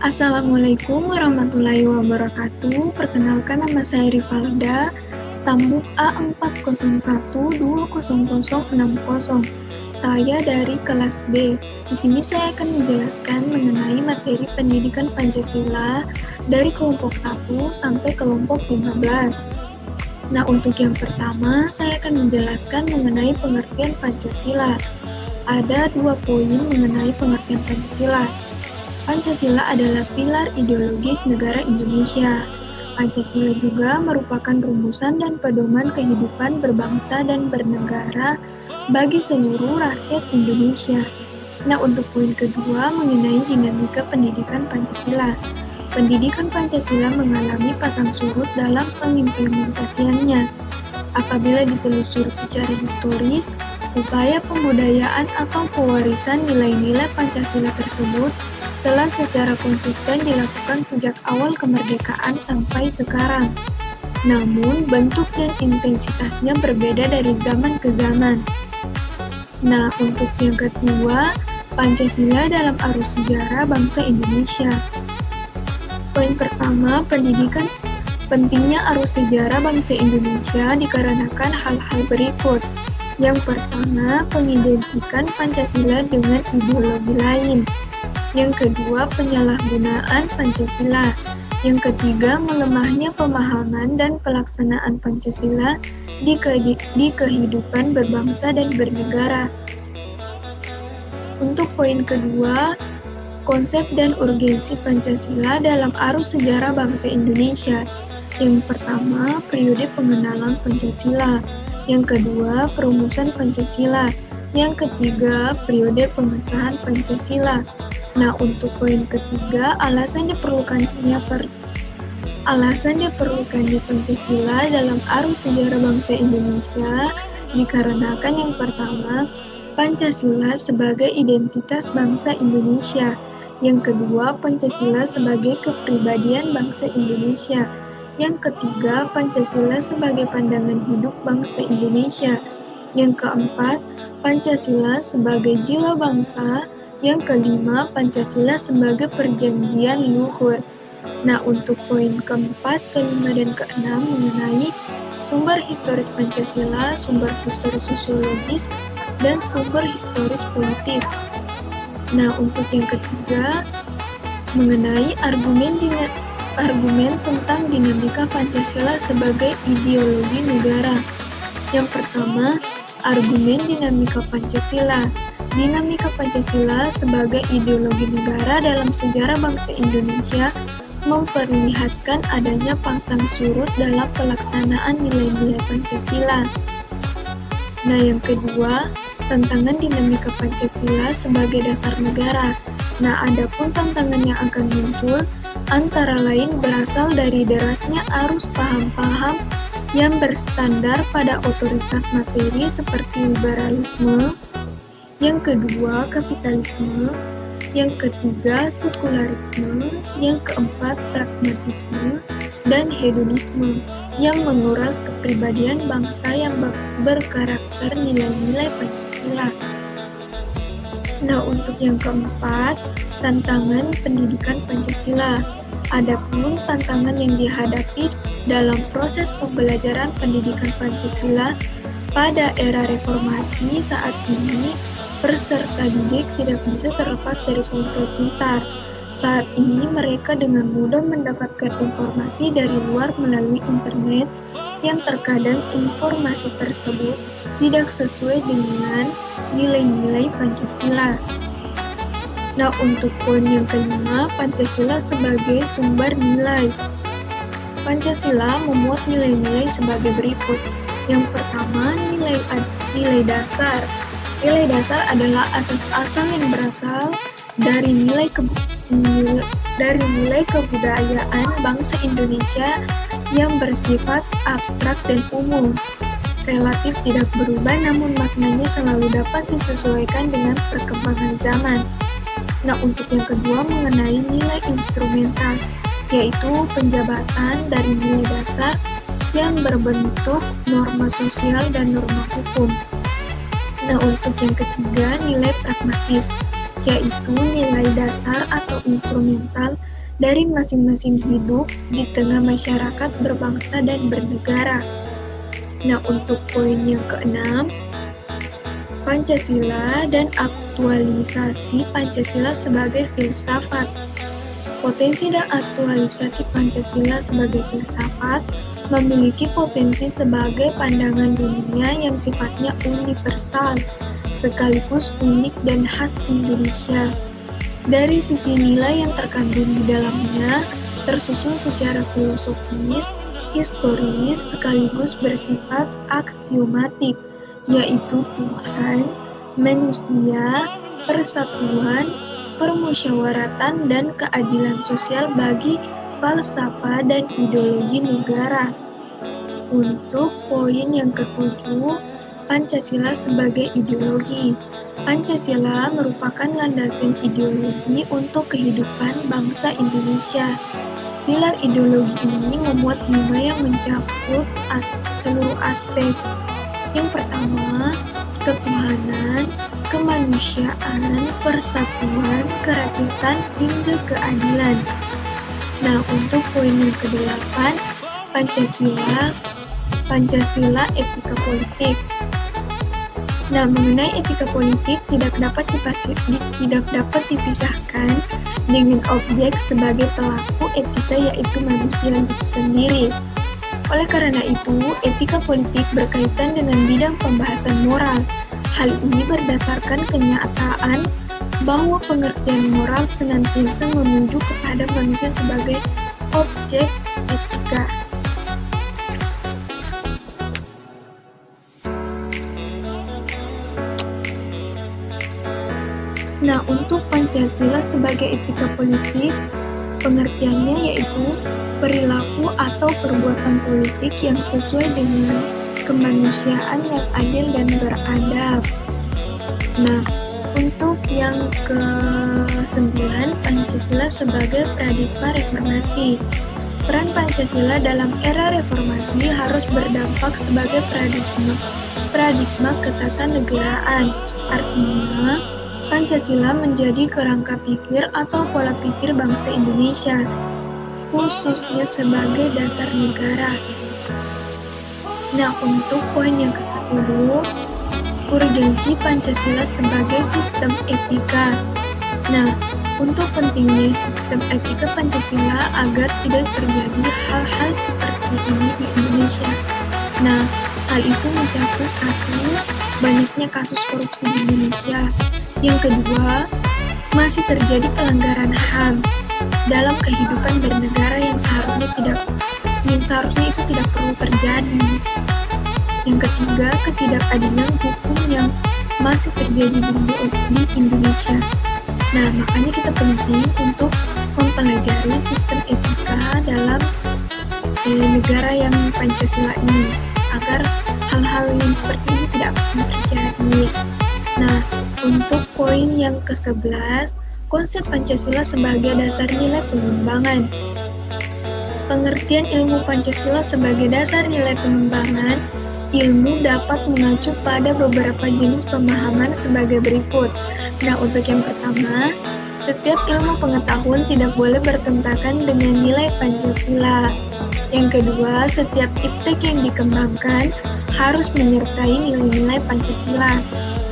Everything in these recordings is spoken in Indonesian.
Assalamualaikum warahmatullahi wabarakatuh. Perkenalkan, nama saya Rivalda, stambuk A40120060. Saya dari kelas D. Di sini saya akan menjelaskan mengenai materi pendidikan Pancasila dari kelompok 1 sampai kelompok 15. Nah, untuk yang pertama, saya akan menjelaskan mengenai pengertian Pancasila. Ada 2 poin mengenai pengertian Pancasila. Pancasila adalah pilar ideologis negara Indonesia. Pancasila juga merupakan rumusan dan pedoman kehidupan berbangsa dan bernegara bagi seluruh rakyat Indonesia. Nah, untuk poin kedua mengenai dinamika pendidikan Pancasila. Pendidikan Pancasila mengalami pasang surut dalam pengimplementasiannya. Apabila ditelusuri secara historis, upaya pembudayaan atau pewarisan nilai-nilai Pancasila tersebut telah secara konsisten dilakukan sejak awal kemerdekaan sampai sekarang. Namun, bentuk dan intensitasnya berbeda dari zaman ke zaman. Nah, untuk yang kedua, Pancasila dalam arus sejarah bangsa Indonesia. Poin pertama, pentingnya arus sejarah bangsa Indonesia dikarenakan hal-hal berikut. Yang pertama, pengidentikan Pancasila dengan ideologi lain. Yang kedua, penyalahgunaan Pancasila. Yang ketiga, melemahnya pemahaman dan pelaksanaan Pancasila di kehidupan berbangsa dan bernegara. Untuk poin kedua, konsep dan urgensi Pancasila dalam arus sejarah bangsa Indonesia. Yang pertama, periode pengenalan Pancasila. Yang kedua, perumusan Pancasila. Yang ketiga, periode pengesahan Pancasila. Nah, untuk poin ketiga, alasan diperlukannya Pancasila dalam arus sejarah bangsa Indonesia dikarenakan yang pertama, Pancasila sebagai identitas bangsa Indonesia. Yang kedua, Pancasila sebagai kepribadian bangsa Indonesia. Yang ketiga, Pancasila sebagai pandangan hidup bangsa Indonesia. Yang keempat, Pancasila sebagai jiwa bangsa. Yang kelima, Pancasila sebagai perjanjian luhur. Nah, untuk poin keempat, kelima, dan keenam mengenai sumber historis Pancasila, sumber historis sosiologis, dan sumber historis politis. Nah, untuk yang ketiga, mengenai argumen tentang dinamika Pancasila sebagai ideologi negara. Yang pertama, argumen dinamika Pancasila. Dinamika Pancasila sebagai ideologi negara dalam sejarah bangsa Indonesia memperlihatkan adanya pasang surut dalam pelaksanaan nilai-nilai Pancasila. Nah, yang kedua, tantangan dinamika Pancasila sebagai dasar negara. Nah, adapun tantangan yang akan muncul antara lain berasal dari derasnya arus paham-paham yang berstandar pada otoritas materi seperti liberalisme, yang kedua kapitalisme, yang ketiga sekularisme, yang keempat pragmatisme, dan hedonisme yang menguras kepribadian bangsa yang berkarakter nilai-nilai Pancasila. Nah, untuk yang keempat, tantangan pendidikan Pancasila. Adapun tantangan yang dihadapi dalam proses pembelajaran pendidikan Pancasila pada era reformasi saat ini, peserta didik tidak bisa terlepas dari ponsel pintar. Saat ini mereka dengan mudah mendapatkan informasi dari luar melalui internet yang terkadang informasi tersebut tidak sesuai dengan nilai-nilai Pancasila. Nah, untuk poin yang kelima, Pancasila sebagai sumber nilai. Pancasila memuat nilai-nilai sebagai berikut. Yang pertama, nilai dasar. Nilai dasar adalah asas-asas yang berasal dari nilai kebudayaan bangsa Indonesia yang bersifat abstrak dan umum, relatif tidak berubah namun maknanya selalu dapat disesuaikan dengan perkembangan zaman. Nah, untuk yang kedua mengenai nilai instrumental, yaitu penjabatan dari nilai dasar yang berbentuk norma sosial dan norma hukum. Nah, untuk yang ketiga, nilai pragmatis, yaitu nilai dasar atau instrumental dari masing-masing hidup di tengah masyarakat berbangsa dan bernegara. Nah, untuk poin yang keenam, Pancasila dan aktualisasi Pancasila sebagai filsafat. Potensi dan aktualisasi Pancasila sebagai filsafat memiliki potensi sebagai pandangan dunia yang sifatnya universal, sekaligus unik dan khas Indonesia. Dari sisi nilai yang terkandung di dalamnya, tersusun secara filosofis, historis, sekaligus bersifat aksiomatik, yaitu Tuhan, manusia, persatuan, permusyawaratan, dan keadilan sosial bagi falsafah dan ideologi negara. Untuk poin yang ketujuh, Pancasila sebagai ideologi. Pancasila merupakan landasan ideologi untuk kehidupan bangsa Indonesia. Pilar ideologi ini memuat nilai yang mencakup seluruh aspek. Yang pertama, ketuhanan, kemanusiaan, persatuan, kerakyatan, hingga keadilan. Nah, untuk poin yang ke-8, Pancasila etika politik. Nah, mengenai etika politik tidak dapat dipisahkan dengan objek sebagai pelaku etika, yaitu manusia itu sendiri. Oleh karena itu, etika politik berkaitan dengan bidang pembahasan moral. Hal ini berdasarkan kenyataan bahwa pengertian moral senantiasa menuju kepada manusia sebagai objek etika. Nah, untuk Pancasila sebagai etika politik, pengertiannya yaitu perilaku atau perbuatan politik yang sesuai dengan kemanusiaan yang adil dan beradab. Nah, untuk yang ke-9, Pancasila sebagai paradigma reformasi. Peran Pancasila dalam era reformasi harus berdampak sebagai paradigma ketatanegaraan. Artinya, Pancasila menjadi kerangka pikir atau pola pikir bangsa Indonesia, khususnya sebagai dasar negara. Nah, untuk poin yang ke-10, urgensi Pancasila sebagai sistem etika. Nah, untuk pentingnya sistem etika Pancasila agar tidak terjadi hal-hal seperti ini di Indonesia. Nah, hal itu mencakup 1, banyaknya kasus korupsi di Indonesia. Yang kedua, masih terjadi pelanggaran HAM dalam kehidupan bernegara yang seharusnya itu tidak perlu terjadi. Yang ketiga, ketidakadilan hukum yang masih terjadi di Indonesia. Nah, makanya kita penting untuk mempelajari sistem etika dalam negara yang Pancasila ini, agar hal-hal yang seperti ini tidak akan terjadi. Nah, untuk poin yang ke-11, konsep Pancasila sebagai dasar nilai pengembangan. Pengertian ilmu Pancasila sebagai dasar nilai pengembangan, ilmu dapat mengacu pada beberapa jenis pemahaman sebagai berikut. Nah, untuk yang pertama, setiap ilmu pengetahuan tidak boleh bertentangan dengan nilai Pancasila. Yang kedua, setiap iptek yang dikembangkan harus menyertai nilai-nilai Pancasila.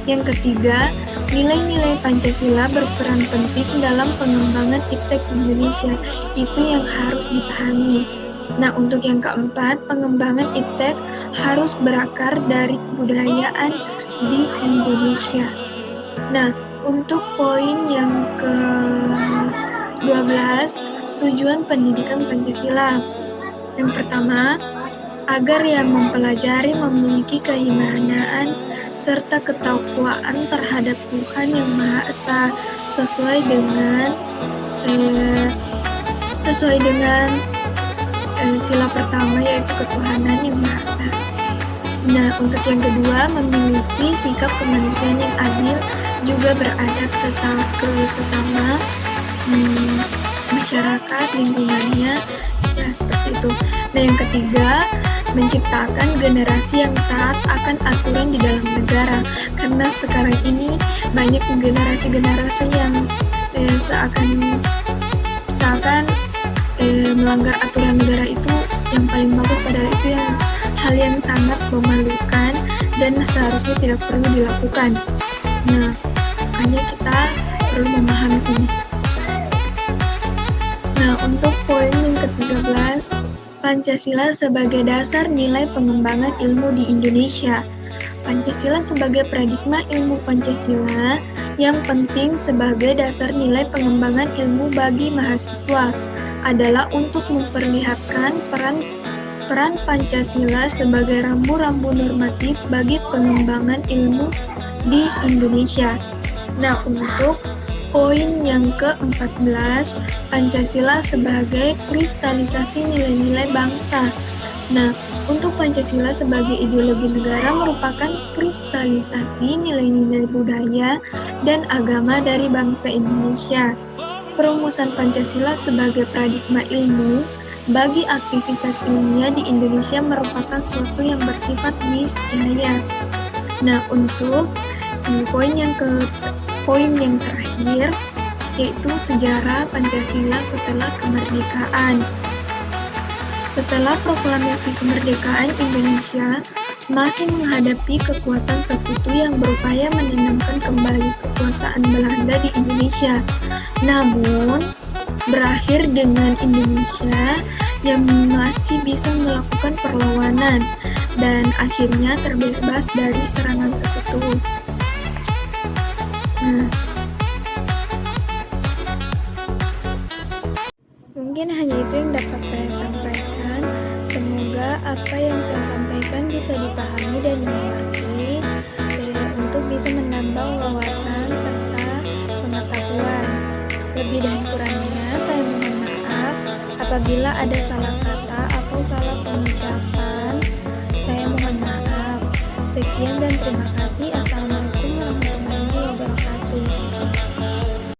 Yang ketiga, nilai-nilai Pancasila berperan penting dalam pengembangan iptek Indonesia. Itu yang harus dipahami. Nah, untuk yang keempat, pengembangan iptek harus berakar dari kebudayaan di Indonesia. Nah, untuk poin yang ke-12, tujuan pendidikan Pancasila. Yang pertama, agar yang mempelajari memiliki keimanan serta ketakwaan terhadap Tuhan Yang Maha Esa sesuai dengan sila pertama, yaitu ketuhanan Yang Maha Esa. Nah, untuk yang kedua, memiliki sikap kemanusiaan yang adil, juga beradab ke sesama masyarakat, lingkungannya, ya seperti itu. Nah, yang ketiga, menciptakan generasi yang taat akan aturan di dalam negara, karena sekarang ini banyak generasi yang seakan melanggar aturan negara itu yang paling bagus, padahal itu yang hal yang sangat memalukan dan seharusnya tidak perlu dilakukan. Nah, makanya kita perlu memahami ini. Nah, untuk poin yang ke-13, Pancasila sebagai dasar nilai pengembangan ilmu di Indonesia. Pancasila sebagai paradigma ilmu Pancasila yang penting sebagai dasar nilai pengembangan ilmu bagi mahasiswa adalah untuk memperlihatkan peran Pancasila sebagai rambu-rambu normatif bagi pengembangan ilmu di Indonesia. Nah, untuk poin yang ke-14, Pancasila sebagai kristalisasi nilai-nilai bangsa. Nah, untuk Pancasila sebagai ideologi negara merupakan kristalisasi nilai-nilai budaya dan agama dari bangsa Indonesia. Perumusan Pancasila sebagai paradigma ilmu bagi aktivitas ilmiah di Indonesia merupakan suatu yang bersifat niscaya. Nah, untuk poin yang terakhir, yaitu sejarah Pancasila setelah kemerdekaan. Setelah proklamasi kemerdekaan, Indonesia masih menghadapi kekuatan sekutu yang berupaya menenangkan kembali kekuasaan Belanda di Indonesia. Namun, berakhir dengan Indonesia yang masih bisa melakukan perlawanan dan akhirnya terbebas dari serangan sekutu. Mungkin hanya itu yang dapat saya sampaikan. Semoga apa yang saya sampaikan bisa dipahami dan dimengerti untuk bisa menambah wawasan serta pengetahuan. Lebih dan kurangnya saya mohon maaf apabila ada salah kata atau salah pengucapan. Saya mohon maaf. Sekian dan terima kasih.